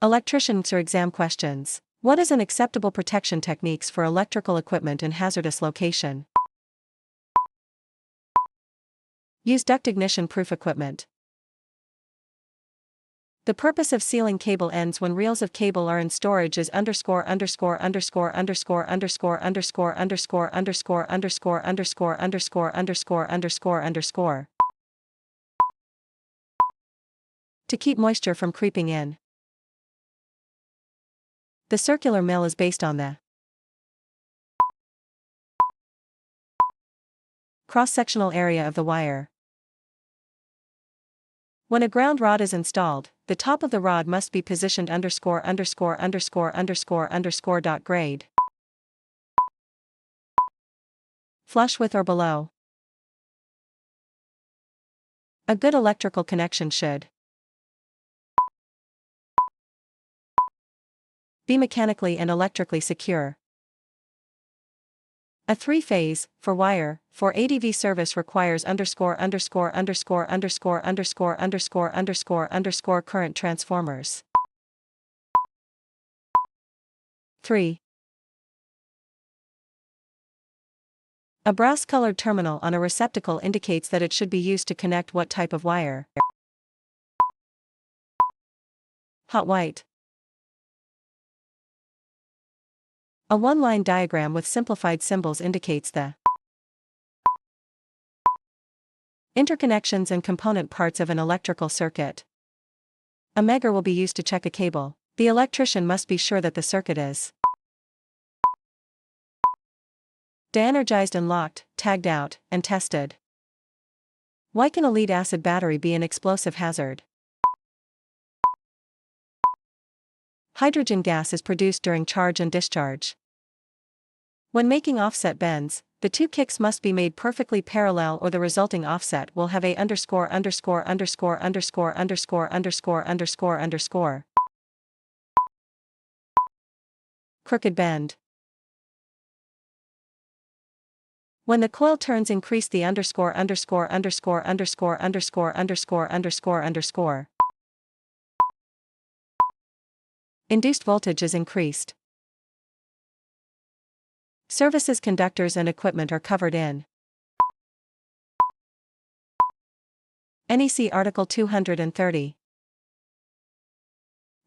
Electrician NCCER exam questions. What is an acceptable protection techniques for electrical equipment in hazardous location? Use duct ignition proof equipment. The purpose of sealing cable ends when reels of cable are in storage is underscore underscore underscore underscore underscore underscore underscore underscore underscore underscore underscore underscore underscore underscore to keep moisture from creeping in. The circular mill is based on the cross-sectional area of the wire. When a ground rod is installed, the top of the rod must be positioned underscore underscore underscore underscore underscore dot grade, flush with or below. A good electrical connection should be mechanically and electrically secure. A three-phase, for wire, for ADV service requires underscore underscore underscore underscore underscore underscore underscore underscore current transformers. 3. A brass-colored terminal on a receptacle indicates that it should be used to connect what type of wire. Hot white. A one-line diagram with simplified symbols indicates the interconnections and component parts of an electrical circuit. A megger will be used to check a cable. The electrician must be sure that the circuit is de-energized and locked, tagged out, and tested. Why can a lead-acid battery be an explosive hazard? Hydrogen gas is produced during charge and discharge. When making offset bends, the two kicks must be made perfectly parallel or the resulting offset will have a underscore underscore underscore underscore underscore underscore underscore underscore crooked bend. When the coil turns, increase the underscore underscore underscore underscore underscore underscore underscore underscore induced voltage is increased. Services, conductors and equipment are covered in NEC Article 230.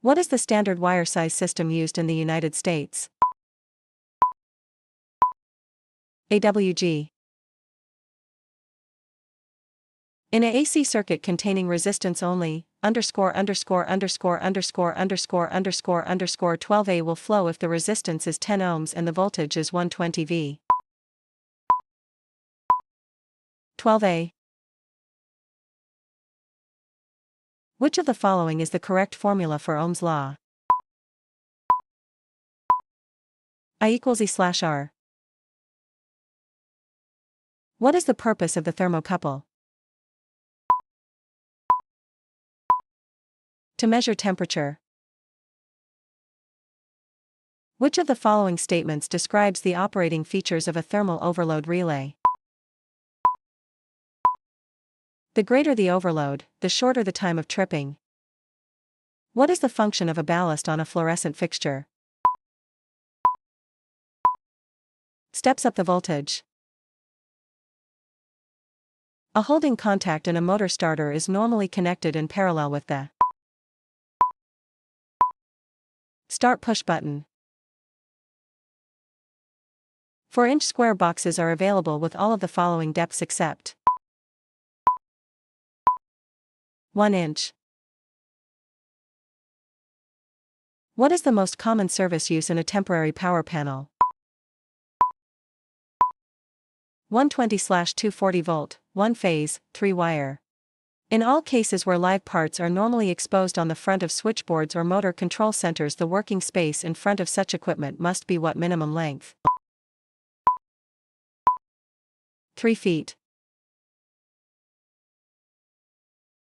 What is the standard wire size system used in the United States? AWG. In a AC circuit containing resistance only, underscore underscore underscore underscore underscore underscore underscore 12A will flow if the resistance is 10 ohms and the voltage is 120 V. 12A. Which of the following is the correct formula for Ohm's law? I equals E/R. What is the purpose of the thermocouple? To measure temperature. Which of the following statements describes the operating features of a thermal overload relay? The greater the overload, the shorter the time of tripping. What is the function of a ballast on a fluorescent fixture? Steps up the voltage. A holding contact in a motor starter is normally connected in parallel with the start push button. 4-inch square boxes are available with all of the following depths except 1 inch. What is the most common service use in a temporary power panel? 120/240 volt, 1 phase, 3 wire. In all cases where live parts are normally exposed on the front of switchboards or motor control centers, the working space in front of such equipment must be what minimum length? 3 feet.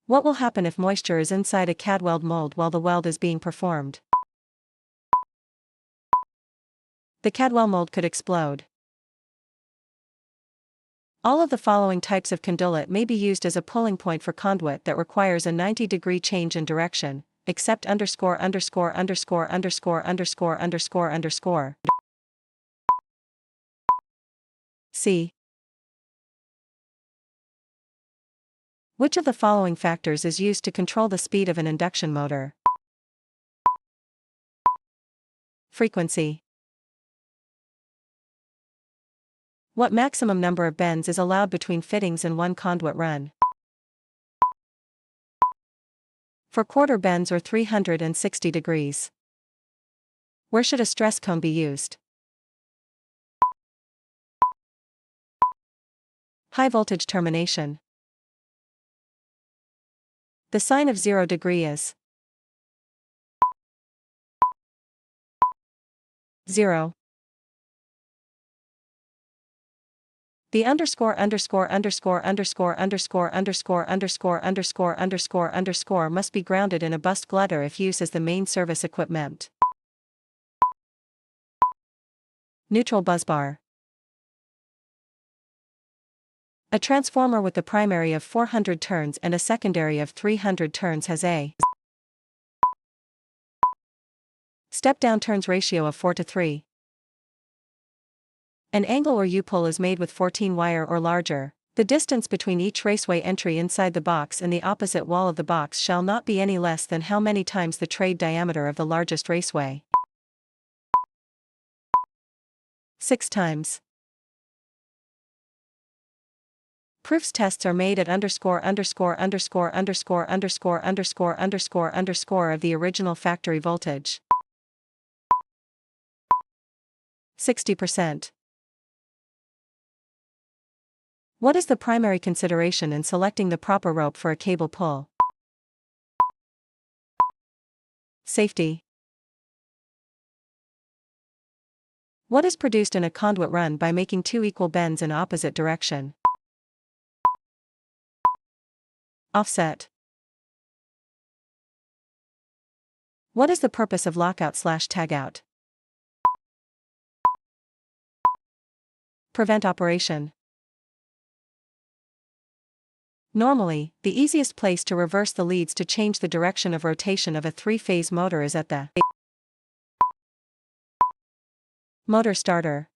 What will happen if moisture is inside a CAD weld mold while the weld is being performed? The CAD weld mold could explode. All of the following types of conduit may be used as a pulling point for conduit that requires a 90-degree change in direction, except underscore underscore underscore underscore underscore underscore underscore. C. Which of the following factors is used to control the speed of an induction motor? Frequency. What maximum number of bends is allowed between fittings in one conduit run? For quarter bends or 360 degrees. Where should a stress cone be used? High voltage termination. The sign of 0 degree is 0. The underscore underscore underscore underscore underscore underscore underscore underscore underscore underscore must be grounded in a bus glider if used as the main service equipment. Neutral busbar. A transformer with the primary of 400 turns and a secondary of 300 turns has a step-down turns ratio of 4:3. An angle or U-pull is made with 14 wire or larger. The distance between each raceway entry inside the box and the opposite wall of the box shall not be any less than how many times the trade diameter of the largest raceway? 6 times. Proofs tests are made at underscore underscore underscore underscore underscore underscore underscore underscore of the original factory voltage. 60%. What is the primary consideration in selecting the proper rope for a cable pull? Safety. What is produced in a conduit run by making 2 equal bends in opposite direction? Offset. What is the purpose of lockout/tagout? Prevent operation. Normally, the easiest place to reverse the leads to change the direction of rotation of a 3-phase motor is at the motor starter.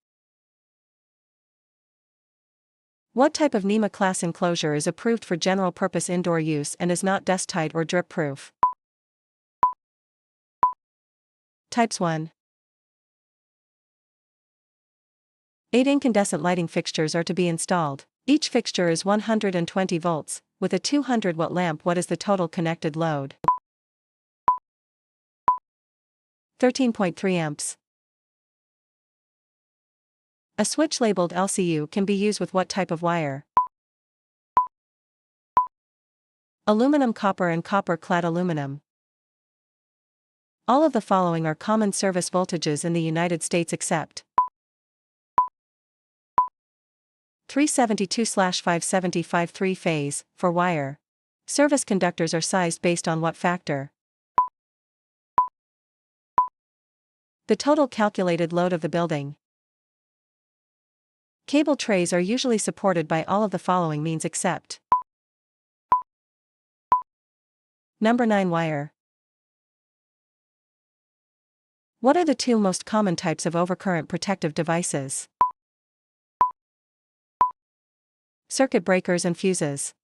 What type of NEMA class enclosure is approved for general-purpose indoor use and is not dust-tight or drip-proof? Types 1. 8 incandescent lighting fixtures are to be installed. Each fixture is 120 volts, with a 200-watt lamp. What is the total connected load? 13.3 amps. A switch labeled LCU can be used with what type of wire? Aluminum, copper and copper-clad aluminum. All of the following are common service voltages in the United States except 372/575 3-phase, for wire. Service conductors are sized based on what factor? The total calculated load of the building. Cable trays are usually supported by all of the following means except number 9 wire. What are the 2 most common types of overcurrent protective devices? Circuit breakers and fuses.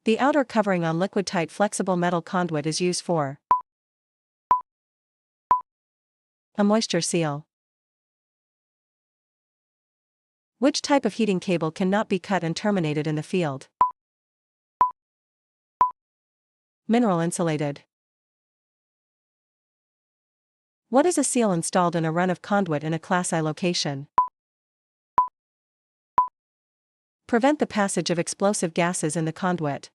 The outer covering on liquid-tight flexible metal conduit is used for a moisture seal. Which type of heating cable cannot be cut and terminated in the field? Mineral insulated. What is a seal installed in a run of conduit in a Class I location? Prevent the passage of explosive gases in the conduit.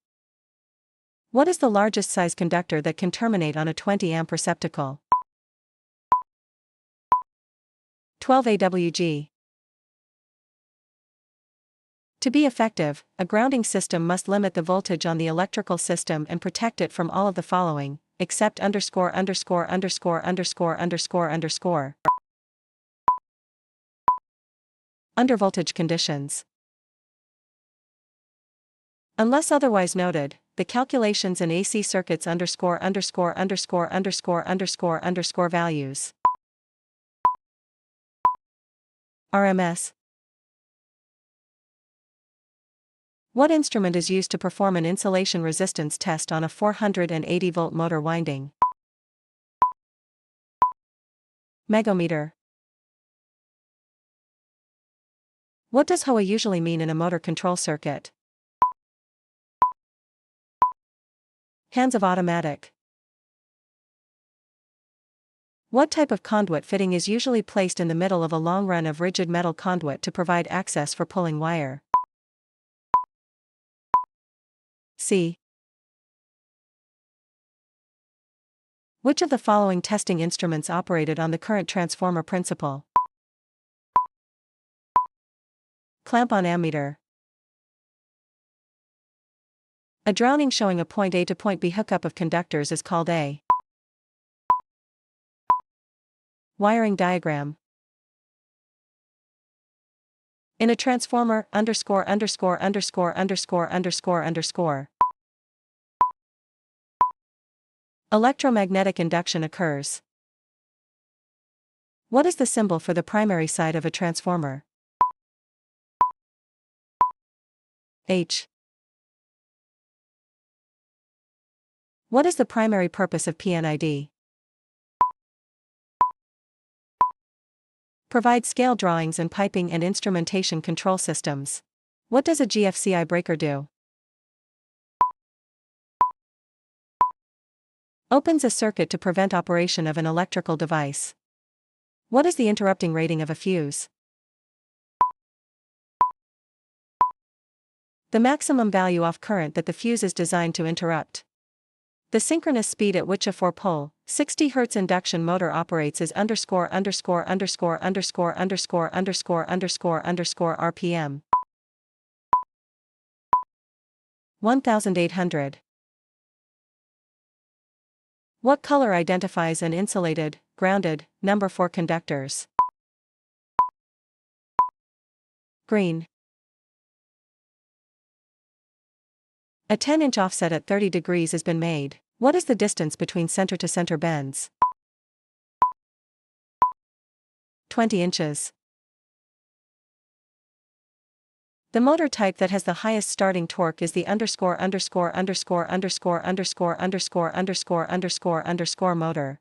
What is the largest size conductor that can terminate on a 20 amp receptacle? 12 AWG. To be effective, a grounding system must limit the voltage on the electrical system and protect it from all of the following, except underscore underscore underscore underscore underscore underscore. Undervoltage conditions. Unless otherwise noted, the calculations in AC circuits _________ values. RMS. What instrument is used to perform an insulation resistance test on a 480-volt motor winding? Megometer. What does HOA usually mean in a motor control circuit? Hands of automatic. What type of conduit fitting is usually placed in the middle of a long run of rigid metal conduit to provide access for pulling wire? C. Which of the following testing instruments operated on the current transformer principle? Clamp-on ammeter. A drowning showing a point A to point B hookup of conductors is called a wiring diagram. In a transformer, ___________. Electromagnetic induction occurs. What is the symbol for the primary side of a transformer? H. What is the primary purpose of PNID? Provide scale drawings and piping and instrumentation control systems. What does a GFCI breaker do? Opens a circuit to prevent operation of an electrical device. What is the interrupting rating of a fuse? The maximum value off current that the fuse is designed to interrupt. The synchronous speed at which a 4-pole, 60 Hz induction motor operates is ________________________ RPM. 1800. What color identifies an insulated, grounded, number 4 conductors? Green. A 10-inch offset at 30 degrees has been made. What is the distance between center-to-center bends? 20 inches. The motor type that has the highest starting torque is the ________________________ motor.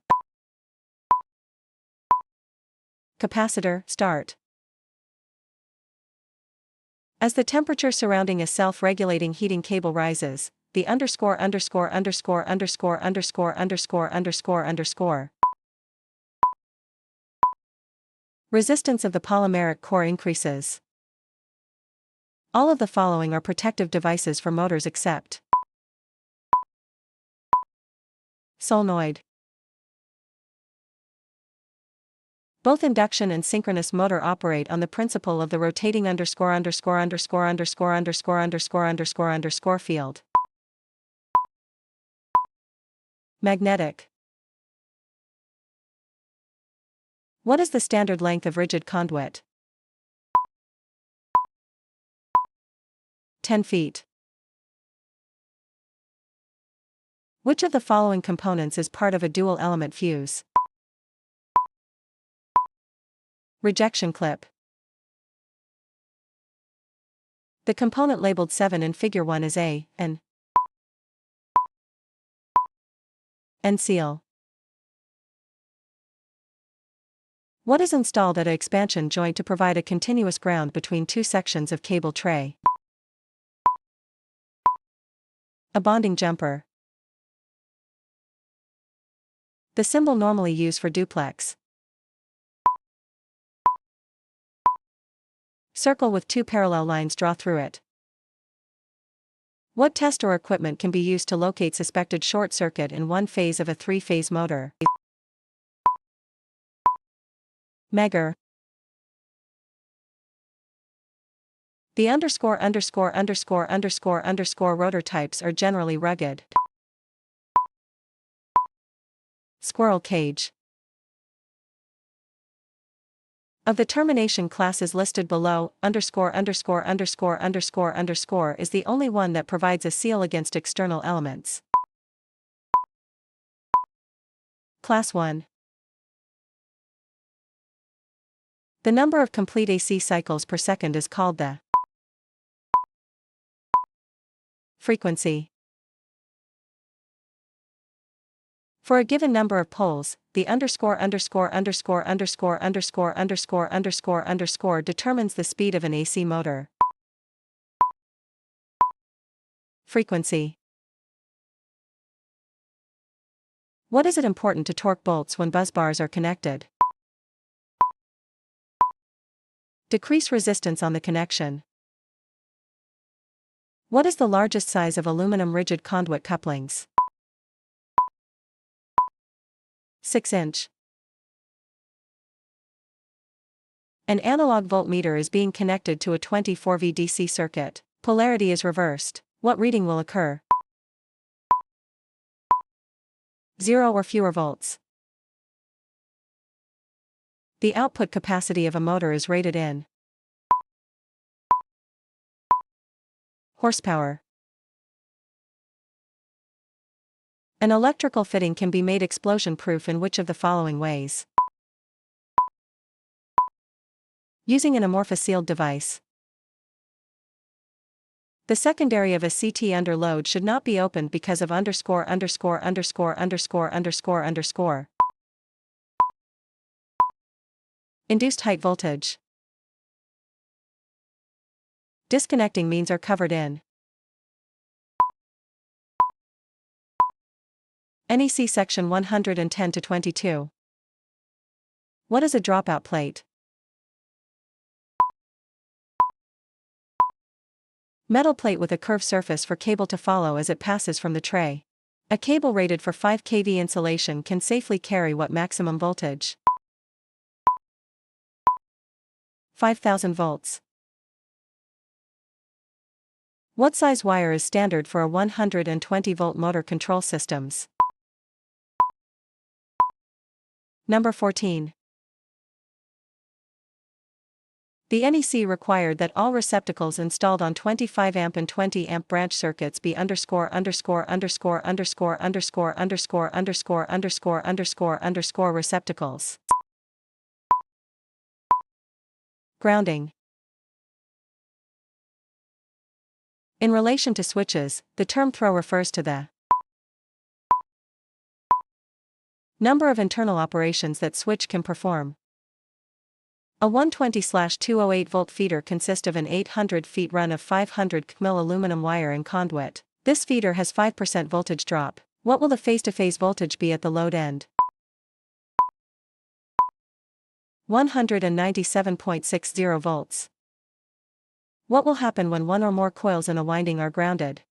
Capacitor, start. As the temperature surrounding a self-regulating heating cable rises, the ____________________ resistance of the polymeric core increases. All of the following are protective devices for motors except solenoid. Both induction and synchronous motor operate on the principle of the rotating _____________ field. Magnetic. What is the standard length of rigid conduit? 10 feet. Which of the following components is part of a dual-element fuse? Rejection clip. The component labeled 7 in Figure 1 is an seal. What is installed at an expansion joint to provide a continuous ground between two sections of cable tray? A bonding jumper. The symbol normally used for duplex. Circle with two parallel lines draw through it. What test or equipment can be used to locate suspected short circuit in one phase of a three-phase motor? Megger. The _________ rotor types are generally rugged. Squirrel cage. Of the termination classes listed below, underscore underscore underscore underscore underscore is the only one that provides a seal against external elements. Class 1. The number of complete AC cycles per second is called the frequency. For a given number of poles, the underscore underscore underscore underscore underscore underscore underscore underscore determines the speed of an AC motor. Frequency. What is it important to torque bolts when buzz bars are connected? Decrease resistance on the connection. What is the largest size of aluminum rigid conduit couplings? 6-inch. An analog voltmeter is being connected to a 24V DC circuit. Polarity is reversed. What reading will occur? 0 or fewer volts. The output capacity of a motor is rated in horsepower. An electrical fitting can be made explosion-proof in which of the following ways? Using an amorphous sealed device. The secondary of a CT under load should not be opened because of underscore underscore underscore underscore underscore underscore. Induced height voltage. Disconnecting means are covered in NEC section 110-22. What is a dropout plate? Metal plate with a curved surface for cable to follow as it passes from the tray. A cable rated for 5 kV insulation can safely carry what maximum voltage? 5,000 volts. What size wire is standard for a 120-volt motor control systems? Number 14. The NEC required that all receptacles installed on 25 amp and 20 amp branch circuits be underscore underscore underscore underscore underscore underscore underscore underscore underscore underscore receptacles. Grounding. In relation to switches, the term throw refers to the number of internal operations that switch can perform. A 120/208 volt feeder consists of an 800 feet run of 500 kmil aluminum wire and conduit. This feeder has 5% voltage drop. What will the phase-to-phase voltage be at the load end? 197.60 volts. What will happen when one or more coils in a winding are grounded?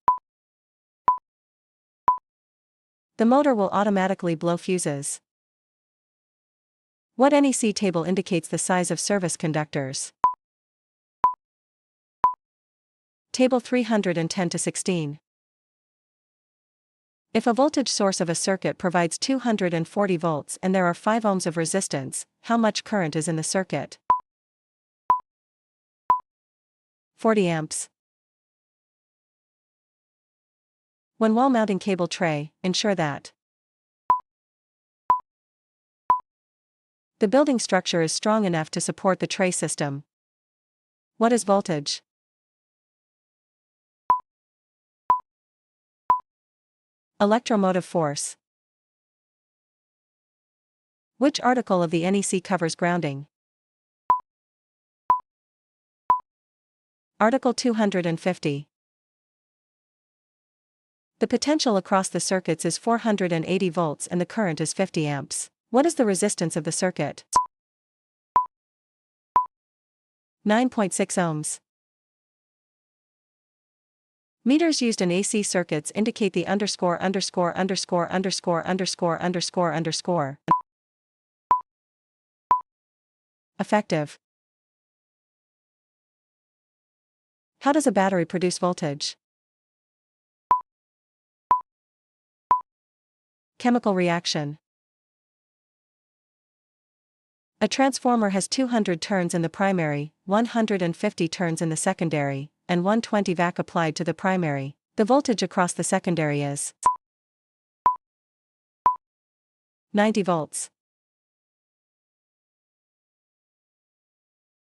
The motor will automatically blow fuses. What NEC table indicates the size of service conductors? Table 310-16. If a voltage source of a circuit provides 240 volts and there are 5 ohms of resistance, how much current is in the circuit? 40 amps. When wall mounting cable tray, ensure that the building structure is strong enough to support the tray system. What is voltage? Electromotive force. Which article of the NEC covers grounding? Article 250. The potential across the circuits is 480 volts and the current is 50 amps. What is the resistance of the circuit? 9.6 ohms. Meters used in AC circuits indicate the underscore underscore underscore underscore underscore underscore underscore. Effective. How does a battery produce voltage? Chemical reaction. A transformer has 200 turns in the primary, 150 turns in the secondary, and 120 vac applied to the primary. The voltage across the secondary is 90 volts.